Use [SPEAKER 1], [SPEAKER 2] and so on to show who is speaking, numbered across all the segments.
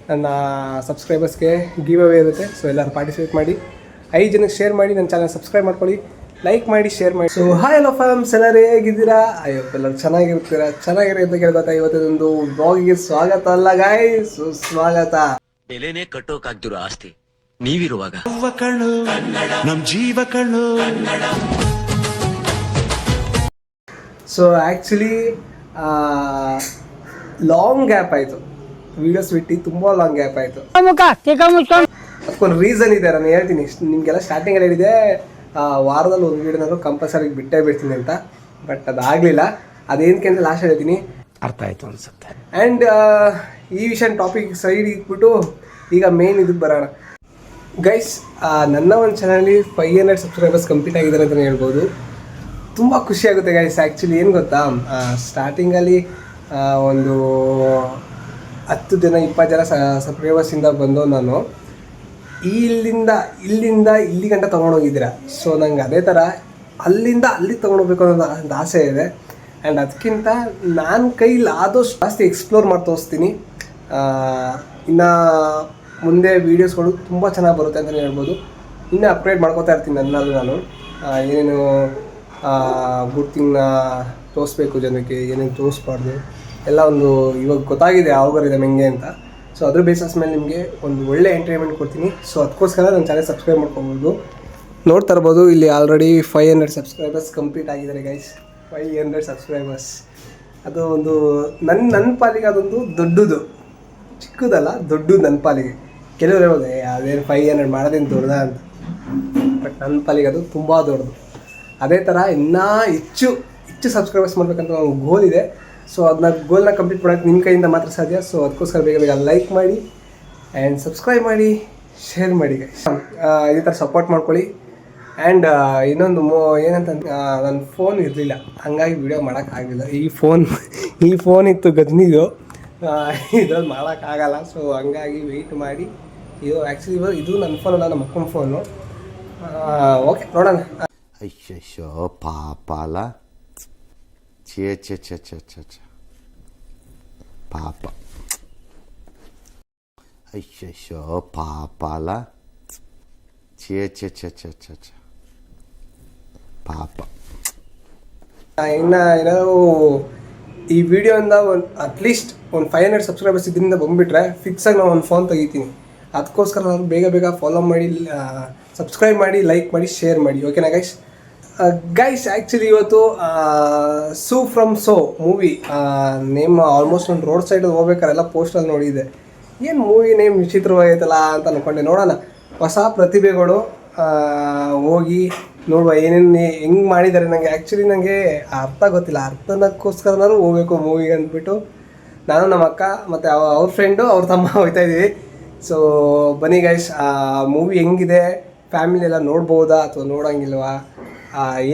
[SPEAKER 1] ನನ್ನ ಸಬ್ಸ್ಕ್ರೈಬರ್ಸ್ಗೆ give away ಇರುತ್ತೆ. So ಎಲ್ಲರೂ ಪಾರ್ಟಿಸಿಪೇಟ್ ಮಾಡಿ, 5 ಜನಕ್ಕೆ ಶೇರ್ ಮಾಡಿ, ನನ್ನ ಚಾನಲ್ ಸಬ್ಸ್ಕ್ರೈಬ್ ಮಾಡ್ಕೊಳ್ಳಿ, ಲೈಕ್ ಮಾಡಿ, ಶೇರ್ ಮಾಡಿ. ಸೊ ಹಾಯ್ ಹಲೋ ಫ್ಯಾಮ್ಸ್, ಎಲ್ಲರೂ ಹೇಗಿದ್ದೀರಾ? ಎಲ್ಲರೂ ಚೆನ್ನಾಗಿರಿ ಅಂತ ಕೇಳ್ಕೊತಾ ಇವತ್ತೊಂದು ಬ್ಲಾಗಿಗೆ ಸ್ವಾಗತ ಅಲ್ಲ ಗಾಯ್ಸ್, ಸುಸ್ವಾಗತ.
[SPEAKER 2] ಬೆಲೆನೇ ಕಟ್ಟೋಕಾಗ್ದಿರೋ ಆಸ್ತಿ ನೀವಿರುವಾಗ
[SPEAKER 3] ನಮ್ ಜೀವ ಕಣ್ಣು.
[SPEAKER 1] ಸೊ ಆ್ಯಕ್ಚುಲಿ ಲಾಂಗ್ ಗ್ಯಾಪ್ ಆಯಿತು, ವೀಡಿಯೋಸ್ ಬಿಟ್ಟು ತುಂಬ ಲಾಂಗ್ ಗ್ಯಾಪ್ ಆಯಿತು. ಅದಕ್ಕೊಂದು ರೀಸನ್ ಇದೆ, ನಾನು ಹೇಳ್ತೀನಿ. ನಿಮಗೆಲ್ಲ ಸ್ಟಾರ್ಟಿಂಗಲ್ಲಿ ಹೇಳಿದೆ ವಾರದಲ್ಲಿ ಒಂದು ವೀಡಿಯೋನಾದ್ರು ಕಂಪಲ್ಸರಿ ಬಿಟ್ಟೇ ಬಿಡ್ತೀನಿ ಅಂತ, ಬಟ್ ಅದಾಗಲಿಲ್ಲ. ಅದೇನಕ್ಕೆ ಅಂತ ಲಾಸ್ಟ್ ಹೇಳ್ತೀನಿ,
[SPEAKER 3] ಅರ್ಥ ಆಯ್ತು ಅನ್ಸುತ್ತೆ.
[SPEAKER 1] ಆ್ಯಂಡ್ ಈ ವಿಷಯ ಟಾಪಿಕ್ ಸೈಡ್ ಇಟ್ಬಿಟ್ಟು ಈಗ ಮೇನ್ ಇದಕ್ಕೆ ಬರೋಣ ಗೈಸ್. ನನ್ನ ಒಂದು ಚಾನಲಲ್ಲಿ 500 ಸಬ್ಸ್ಕ್ರೈಬರ್ಸ್ ಕಂಪ್ಲೀಟ್ ಆಗಿದ್ದಾರೆ ಅಂತಲೇ ಹೇಳ್ಬೋದು. ತುಂಬ ಖುಷಿಯಾಗುತ್ತೆ ಗೈಸ್. ಆ್ಯಕ್ಚುಲಿ ಏನು ಗೊತ್ತಾ, ಸ್ಟಾರ್ಟಿಂಗಲ್ಲಿ ಒಂದು 10 ಜನ 20 ಜನ ಸಬ್ಸ್ಕ್ರೈಬರ್ಸಿಂದ ಬಂದು ನಾನು ಇಲ್ಲಿಂದ ಇಲ್ಲಿ ಗಂಟ ತೊಗೊಂಡೋಗಿದ್ದೀರಾ. ಸೊ ನಂಗೆ ಅದೇ ಥರ ಅಲ್ಲಿಂದ ಅಲ್ಲಿಗೆ ತೊಗೊಂಡೋಗ್ಬೇಕು ಅನ್ನೋ ಒಂದು ಆಸೆ ಇದೆ. ಆ್ಯಂಡ್ ಅದಕ್ಕಿಂತ ನಾನು ಕೈಲಿ ಆದಷ್ಟು ಜಾಸ್ತಿ ಎಕ್ಸ್ಪ್ಲೋರ್ ಮಾಡಿ ತೋರಿಸ್ತೀನಿ. ಇನ್ನು ಮುಂದೆ ವೀಡಿಯೋಸ್ಗಳು ತುಂಬ ಚೆನ್ನಾಗಿ ಬರುತ್ತೆ ಅಂತಲೇ ಹೇಳ್ಬೋದು. ಇನ್ನೂ ಅಪ್ಗ್ರೇಡ್ ಮಾಡ್ಕೋತಾ ಇರ್ತೀನಿ ನನ್ನಲ್ಲೂ ನಾನು. ಏನೇನು ಗುಡ್ ಥಿಂಗ್ನ ತೋರಿಸ್ಬೇಕು ಜನಕ್ಕೆ, ಏನೇನು ತೋರಿಸ್ಬಾರ್ದು ಎಲ್ಲ ಒಂದು ಇವಾಗ ಗೊತ್ತಾಗಿದೆ ಆಲ್ಗೋರಿದಮ್ ಹೆಂಗೆ ಅಂತ. ಸೊ ಅದ್ರ ಬೇಸಸ್ ಮೇಲೆ ನಿಮಗೆ ಒಂದು ಒಳ್ಳೆ ಎಂಟರ್ಟೈನ್ಮೆಂಟ್ ಕೊಡ್ತೀನಿ. ಸೊ ಅದಕ್ಕೋಸ್ಕರ ನನ್ನ ಚಾನಲ್ ಸಬ್ಸ್ಕ್ರೈಬ್ ಮಾಡ್ಕೊಬೋದು. ನೋಡ್ತಾ ಇರ್ಬೋದು, ಇಲ್ಲಿ ಆಲ್ರೆಡಿ 500 ಸಬ್ಸ್ಕ್ರೈಬರ್ಸ್ ಕಂಪ್ಲೀಟ್ ಆಗಿದ್ದಾರೆ ಗೈಸ್. 500 ಸಬ್ಸ್ಕ್ರೈಬರ್ಸ್ ಅದು ಒಂದು ನನ್ನ ಪಾಲಿಗೆ ಅದೊಂದು ದೊಡ್ಡದು, ಚಿಕ್ಕದಲ್ಲ ದೊಡ್ಡದು ನನ್ನ ಪಾಲಿಗೆ. ಕೆಲವರು ಹೇಳ್ಬೋದು ಅದೇನು 500 ಮಾಡೋದೇನು ದೊಡ್ಡದ ಅಂತ, ಬಟ್ ನನ್ನ ಪಾಲಿಗೆ ಅದು ತುಂಬ ದೊಡ್ಡದು. ಅದೇ ಥರ ಇನ್ನೂ ಹೆಚ್ಚು ಸಬ್ಸ್ಕ್ರೈಬರ್ಸ್ ಮಾಡಬೇಕಂತ ಒಂದು ಗೋಲ್ ಇದೆ. ಸೊ ಅದನ್ನ ಗೋಲ್ನ ಕಂಪ್ಲೀಟ್ ಮಾಡೋಕ್ಕೆ ನಿಮ್ಮ ಕೈಯಿಂದ ಮಾತ್ರ ಸಾಧ್ಯ. ಸೊ ಅದಕ್ಕೋಸ್ಕರ ಬೇಗ ಲೈಕ್ ಮಾಡಿ ಆ್ಯಂಡ್ ಸಬ್ಸ್ಕ್ರೈಬ್ ಮಾಡಿ, ಶೇರ್ ಮಾಡಿ ಗೈಸ್. ಇದೇ ಥರ ಸಪೋರ್ಟ್ ಮಾಡ್ಕೊಳ್ಳಿ. ಆ್ಯಂಡ್ ಇನ್ನೊಂದು ಏನಂತ, ನನ್ನ ಫೋನ್ ಇರಲಿಲ್ಲ, ಹಾಗಾಗಿ ವಿಡಿಯೋ ಮಾಡೋಕ್ಕಾಗಲಿಲ್ಲ. ಈ ಫೋನ್ ಇತ್ತು ಗಜ್ನಿದು, ಇದ್ರಲ್ಲಿ ಮಾಡೋಕ್ಕಾಗಲ್ಲ. ಸೊ ಹಂಗಾಗಿ ವೆಯ್ಟ್ ಮಾಡಿ. ಇದು ಆ್ಯಕ್ಚುಲಿ ಇದು ನನ್ನ ಫೋನ್ ಅಲ್ಲ, ನಮ್ಮ ಅಕ್ಕನ ಫೋನು. ಓಕೆ ನೋಡೋಣ.
[SPEAKER 3] ಅಯ್ಯೋ ಪಾಪ ಅಲ್ಲ, ಪಾಪ. ಅಯ್ಯೋ ಪಾಪ ಅಲ್ಲ, ಪಾಪ.
[SPEAKER 1] ಇನ್ನು ಏನಾದರೂ ಈ ವಿಡಿಯೋಯಿಂದ ಅಟ್ಲೀಸ್ಟ್ ಒಂದು 500 ಸಬ್ಸ್ಕ್ರೈಬರ್ಸ್ ಇದರಿಂದ ಬಂದುಬಿಟ್ರೆ ಫಿಕ್ಸಾಗಿ ನಾನು ಒಂದು ಫೋನ್ ತೆಗಿತೀನಿ. ಅದಕ್ಕೋಸ್ಕರ ನಾನು ಬೇಗ ಫಾಲೋ ಮಾಡಿ, ಸಬ್ಸ್ಕ್ರೈಬ್ ಮಾಡಿ, ಲೈಕ್ ಮಾಡಿ, ಶೇರ್ ಮಾಡಿ. ಓಕೆನಾ ಗೈಸ್? ಆ್ಯಕ್ಚುಲಿ ಇವತ್ತು Su from So movie name almost ನಾನು ರೋಡ್ ಸೈಡಲ್ಲಿ ಹೋಗ್ಬೇಕಾರೆಲ್ಲ ಪೋಸ್ಟಲ್ಲಿ ನೋಡಿದ್ದೆ. ಏನು ಮೂವಿ ನೇಮ್ ವಿಚಿತ್ರವಾಗೈತಲ್ಲ ಅಂತ ಅಂದ್ಕೊಂಡೆ. ನೋಡೋಣ, ಹೊಸ ಪ್ರತಿಭೆಗಳು ಹೋಗಿ ನೋಡುವ ಏನೇನು ಹೆಂಗೆ ಮಾಡಿದ್ದಾರೆ. ನನಗೆ ಅರ್ಥ ಗೊತ್ತಿಲ್ಲ, ಅರ್ಥನಕ್ಕೋಸ್ಕರನಾದ್ರು ಹೋಗ್ಬೇಕು ಮೂವಿಗೆ ಅಂದ್ಬಿಟ್ಟು ನಾನು, ನಮ್ಮ ಅಕ್ಕ ಮತ್ತು ಅವ್ರ ಫ್ರೆಂಡು, ಅವ್ರ ತಮ್ಮ ಹೋಗ್ತಾಯಿದ್ದೀವಿ. ಸೊ ಬನ್ನಿ ಗೈಸ್, ಮೂವಿ ಹೆಂಗಿದೆ, ಫ್ಯಾಮಿಲಿ ಎಲ್ಲ ನೋಡ್ಬೋದಾ ಅಥವಾ ನೋಡೋಂಗಿಲ್ವಾ,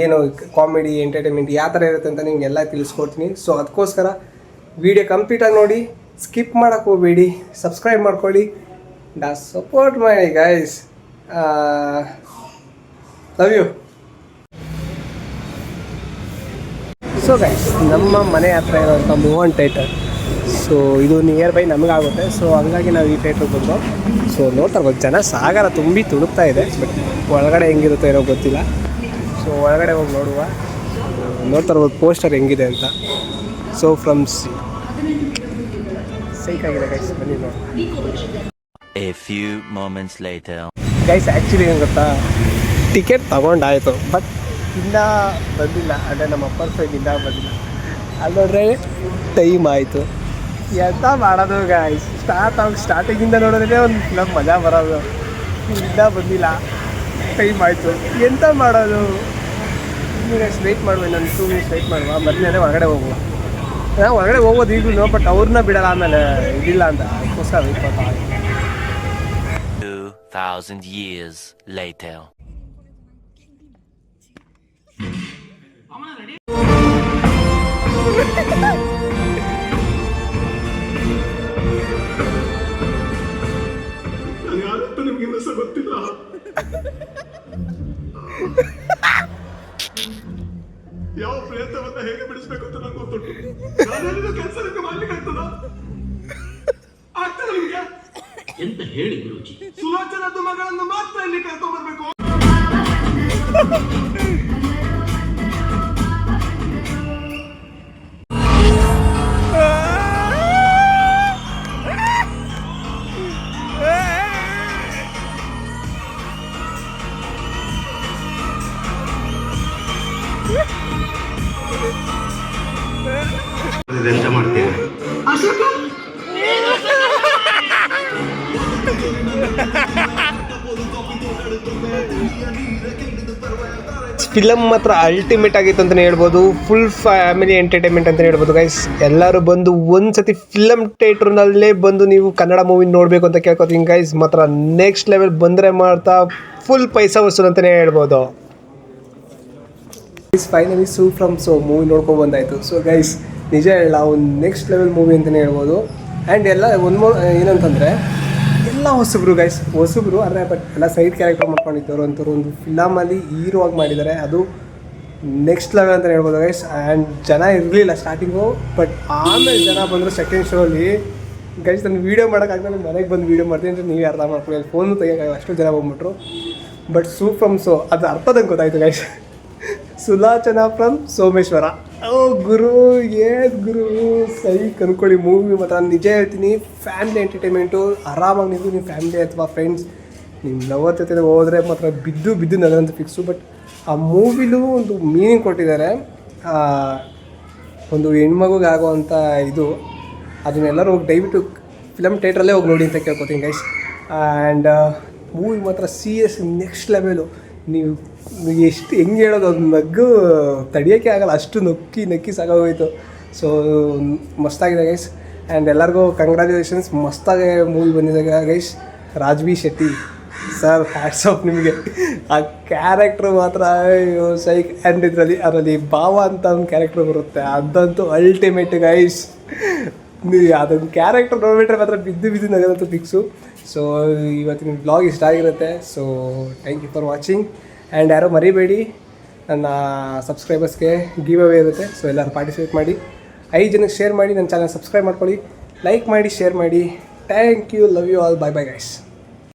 [SPEAKER 1] ಏನು ಕಾಮಿಡಿ ಎಂಟರ್ಟೈನ್ಮೆಂಟ್ ಯಾವ ಥರ ಇರುತ್ತೆ ಅಂತ ನಿಮಗೆಲ್ಲ ತಿಳಿಸ್ಕೊಡ್ತೀನಿ. ಸೊ ಅದಕ್ಕೋಸ್ಕರ ವಿಡಿಯೋ ಕಂಪ್ಲೀಟಾಗಿ ನೋಡಿ, ಸ್ಕಿಪ್ ಮಾಡೋಕ್ಕೆ ಹೋಗಬೇಡಿ, ಸಬ್ಸ್ಕ್ರೈಬ್ ಮಾಡ್ಕೊಳ್ಳಿ, ಸಪೋರ್ಟ್ ಮಾಡಿ guys. Love you. So guys, ನಮ್ಮ ಮನೆ ಹತ್ರ ಇರೋಂಥ ಮೋಹನ್ ಥಿಯೇಟರ್. ಸೊ ಇದು ನಿಯರ್ ಬೈ ನಮಗಾಗುತ್ತೆ. ಸೊ ಹಂಗಾಗಿ ನಾವು ಈ ಥಿಯೇಟ್ರಿಗೆ ಬಂದು. ಸೊ ನೋಡ್ತಾ ಇರ್ಬೋದು, ಜನ ಸಾಗರ ತುಂಬಿ ತುಳುಕ್ತಾ ಇದೆ. ಬಟ್ ಒಳಗಡೆ ಹೆಂಗಿರುತ್ತೆ ಏನೋ ಗೊತ್ತಿಲ್ಲ. ಸೊ ಒಳಗಡೆ ಹೋಗಿ ನೋಡುವ. ನೋಡ್ತಾ ಇರ್ಬೋದು ಪೋಸ್ಟರ್ ಹೆಂಗಿದೆ ಅಂತ. ಸೊ ಫ್ರಮ್ ಸೈಕಾಗಿದೆ ಗೈಸ್, ಬನ್ನಿ ನೋಡಿ.
[SPEAKER 2] A few moments later.
[SPEAKER 1] Guys actually ಏನು ಗೊತ್ತಾ, ಟಿಕೆಟ್ ತಗೊಂಡಾಯಿತು, ಬಟ್ ಇನ್ನೂ ಬಂದಿಲ್ಲ. ಅಂದರೆ ನಮ್ಮ ಅಪ್ಪರ ಸೈಡ್ ಇನ್ನೂ ಬಂದಿಲ್ಲ. ಅಲ್ಲಿ ನೋಡ್ರೆ ಟೈಮ್ ಆಯಿತು. ಎಂತ ಮಾಡೋದು ಗೈಸ್, ಸ್ಟಾರ್ಟಿಂಗಿಂದ ನೋಡಿದ್ರೆ ಒಂದು ಫಿಲಮ್ ಮಜಾ ಬರೋದು. ಇನ್ನೂ ಬಂದಿಲ್ಲ, ಟೈಮ್ ಆಯಿತು, ಎಂತ ಮಾಡೋದು. 2 ಮಿನಿಟ್ಸ್ ವೆಯ್ಟ್ ಮಾಡುವ, ಇನ್ನೊಂದು 2 ಮಿನಿಟ್ಸ್ ವೆಯ್ಟ್ ಮಾಡುವ, ಮೊದಲೇ ಹೊರಗಡೆ ಹೋಗುವ. ನಾವು ಹೊರಗಡೆ ಹೋಗೋದು ಈಗಲೂ, ಬಟ್ ಅವ್ರನ್ನ ಬಿಡಲ್ಲ ಆಮೇಲೆ ಇದಿಲ್ಲ ಅಂತ, ಅದಕ್ಕೋಸ್ಕರ ವೆಯ್ಟ್ ಮಾಡ್ತಾ.
[SPEAKER 2] 2000 years later.
[SPEAKER 3] ನಿಮ್ಗೆ ಗೊತ್ತಿಲ್ಲ. ಯಾವ ಪ್ರಯತ್ನವನ್ನ ಹೇಗೆ ಬಿಡಿಸ್ಬೇಕು ಅಂತ ನಂಗೆ ಗೊತ್ತುಂಟು. ಕೆಲಸ ಮಾಡ್ಲಿಕ್ಕೆ ಆಗ್ತದ ನಿಮ್ಗೆ? ಎಂತ ಹೇಳಿ ಗುರುಜಿ? ಸುಲೋಚನದ್ದು ಮಗಳನ್ನು ಮಾತ್ರ ಇಲ್ಲಿ ಕರ್ಕೊಂಡ್ಬರ್ಬೇಕು. ಎಂತ ಮಾಡ್ತೇನೆ ಅಶೋಕ?
[SPEAKER 1] ಫಿಲಮ್ ಮಾತ್ರ ಅಲ್ಟಿಮೇಟ್ ಆಗಿತ್ತು ಅಂತಲೇ ಹೇಳ್ಬೋದು. ಫುಲ್ ಫ್ಯಾಮಿಲಿ ಎಂಟರ್ಟೈನ್ಮೆಂಟ್ ಅಂತಲೇ ಹೇಳ್ಬೋದು ಗೈಸ್. ಎಲ್ಲರೂ ಬಂದು ಒಂದು ಸತಿ ಫಿಲಮ್ ಥಿಯೇಟ್ರ್ನಲ್ಲೇ ಬಂದು ನೀವು ಕನ್ನಡ ಮೂವಿ ನೋಡಬೇಕು ಅಂತ ಕೇಳ್ಕೊತೀನಿ ಗೈಸ್. ಮಾತ್ರ ನೆಕ್ಸ್ಟ್ ಲೆವೆಲ್ ಬಂದರೆ ಮಾಡ್ತಾ ಫುಲ್ ಪೈಸಾ ವಸೂಲು ಅಂತಲೇ ಹೇಳ್ಬೋದು. Finally Su from So movie ನೋಡ್ಕೊಂಡು ಬಂದಾಯಿತು. ಸೊ ಗೈಸ್ ನಿಜ ಹೇಳ ಒಂದು ನೆಕ್ಸ್ಟ್ ಲೆವೆಲ್ ಮೂವಿ ಅಂತಲೇ ಹೇಳ್ಬೋದು. ಆ್ಯಂಡ್ ಎಲ್ಲ ಒಂದು ಏನಂತಂದರೆ ಎಲ್ಲ ಹೊಸಬ್ರು ಗೈಸ್, ಹೊಸಬ್ರು ಅಂದರೆ ಬಟ್ ಎಲ್ಲ ಸೈಡ್ ಕ್ಯಾರೆಕ್ಟರ್ ಮಾಡ್ಕೊಂಡಿದ್ದವರು ಅಂಥವ್ರು ಒಂದು ಫಿಲಮಲ್ಲಿ ಹೀರೋ ಆಗಿ ಮಾಡಿದ್ದಾರೆ. ಅದು ನೆಕ್ಸ್ಟ್ ಲೆವೆಲ್ ಅಂತಲೇ ಹೇಳ್ಬೋದು ಗೈಸ್. ಆ್ಯಂಡ್ ಜನ ಇರಲಿಲ್ಲ ಸ್ಟಾರ್ಟಿಂಗು, ಬಟ್ ಆಮೇಲೆ ಜನ ಬಂದರು ಸೆಕೆಂಡ್ ಶೋಲ್ಲಿ. ಗೈಸ್ ನಾನು ವೀಡಿಯೋ ಮಾಡೋಕ್ಕಾಗ್ತದೆ, ಮನೆಗೆ ಬಂದು ವೀಡಿಯೋ ಮಾಡ್ತೀನಿ ಅಂತ ನೀವು ಅರ್ಥ ಮಾಡ್ಕೊಳ್ಳಿ. ಅಲ್ಲಿ ಫೋನು ತೆಗಿಯೋಕ್ಕಾಗಲ್ಲ, ಅಷ್ಟು ಜನ ಬಂದ್ಬಿಟ್ರು. ಬಟ್ ಸೂ ಫ್ರಮ್ ಸೋ ಅದು ಅರ್ಥದಂಗೆ ಗೊತ್ತಾಯ್ತು ಗೈಸ್. ಸುಲೋಚನಾ ಫ್ರಮ್ ಸೋಮೇಶ್ವರ. ಓ ಗುರು ಏದು ಗುರು ಸೈ ಕನ್ಕೊಳ್ಳಿ ಮೂವಿ ಮಾತ್ರ ನಿಜ ಹೇಳ್ತೀನಿ. ಫ್ಯಾಮಿಲಿ ಎಂಟರ್ಟೈನ್ಮೆಂಟು ಆರಾಮಾಗಿ ನೀವು ಫ್ಯಾಮಿಲಿ ಅಥವಾ ಫ್ರೆಂಡ್ಸ್ ನಿಮ್ಮ ಲವರ್ ಜೊತೆ ಹೋದರೆ ಮಾತ್ರ ಬಿದ್ದು ನಗರಂತ ಫಿಕ್ಸು. ಬಟ್ ಆ ಮೂವಿಲೂ ಒಂದು ಮೀನಿಂಗ್ ಕೊಟ್ಟಿದ್ದಾರೆ. ಒಂದು ಹೆಣ್ಮಗುಗೆ ಆಗೋವಂಥ ಇದು ಅದನ್ನೆಲ್ಲರೂ ಹೋಗಿ ದಯವಿಟ್ಟು ಫಿಲಮ್ ಥಿಯೇಟ್ರಲ್ಲೇ ಹೋಗಿ ನೋಡಿ ಅಂತ ಕೇಳ್ಕೊತೀನಿ ಗೈಸ್. ಆ್ಯಂಡ್ ಮೂವಿ ಮಾತ್ರ ಸೀರಿಯಸ್ ನೆಕ್ಸ್ಟ್ ಲೆವೆಲು. ನೀವು ಎಷ್ಟು ಹೆಂಗೆ ಹೇಳೋದು, ಅದು ನಗ್ಗು ತಡಿಯೋಕ್ಕೆ ಆಗಲ್ಲ, ಅಷ್ಟು ನಕ್ಕಿ ಸಾಕಾಗೋಯ್ತು. ಸೊ ಮಸ್ತಾಗಿದೆ ಗೈಸ್. ಆ್ಯಂಡ್ ಎಲ್ಲರಿಗೂ ಕಂಗ್ರ್ಯಾಚುಲೇಷನ್ಸ್, ಮಸ್ತಾಗಿ ಮೂವಿ ಬಂದಿದೆ guys. Raj B Shetty sir hats off ನಿಮಗೆ. ಆ ಕ್ಯಾರೆಕ್ಟ್ರು ಮಾತ್ರ ಸೈಕ್. ಆ್ಯಂಡ್ ಅದರಲ್ಲಿ ಭಾವ ಅಂತ ಒಂದು ಕ್ಯಾರೆಕ್ಟ್ರ್ ಬರುತ್ತೆ, ಅದಂತೂ ಅಲ್ಟಿಮೇಟ್ ಗೈಸ್. ನೀವು ಅದೊಂದು ಕ್ಯಾರೆಕ್ಟರ್ ನೋಡ್ಬಿಟ್ರೆ ಮಾತ್ರ ಬಿದ್ದು ನಗದಂತೂ ಫಿಕ್ಸು. ಸೊ ಇವತ್ತಿನ ವ್ಲಾಗ್ ಇಷ್ಟ ಆಗಿರುತ್ತೆ. So thank you for watching. And ಯಾರೋ ಮರಿಬೇಡಿ, ನನ್ನ ಸಬ್ಸ್ಕ್ರೈಬರ್ಸ್ಗೆ ಗಿವ್ ಅವೇ ಇರುತ್ತೆ. ಸೊ ಎಲ್ಲರೂ ಪಾರ್ಟಿಸಿಪೇಟ್ ಮಾಡಿ, 5 ಜನಕ್ಕೆ ಶೇರ್ ಮಾಡಿ, ನನ್ನ ಚಾನಲ್ ಸಬ್ಸ್ಕ್ರೈಬ್ ಮಾಡ್ಕೊಳ್ಳಿ, ಲೈಕ್ ಮಾಡಿ, ಶೇರ್ ಮಾಡಿ. Thank you, love you all, bye bye guys.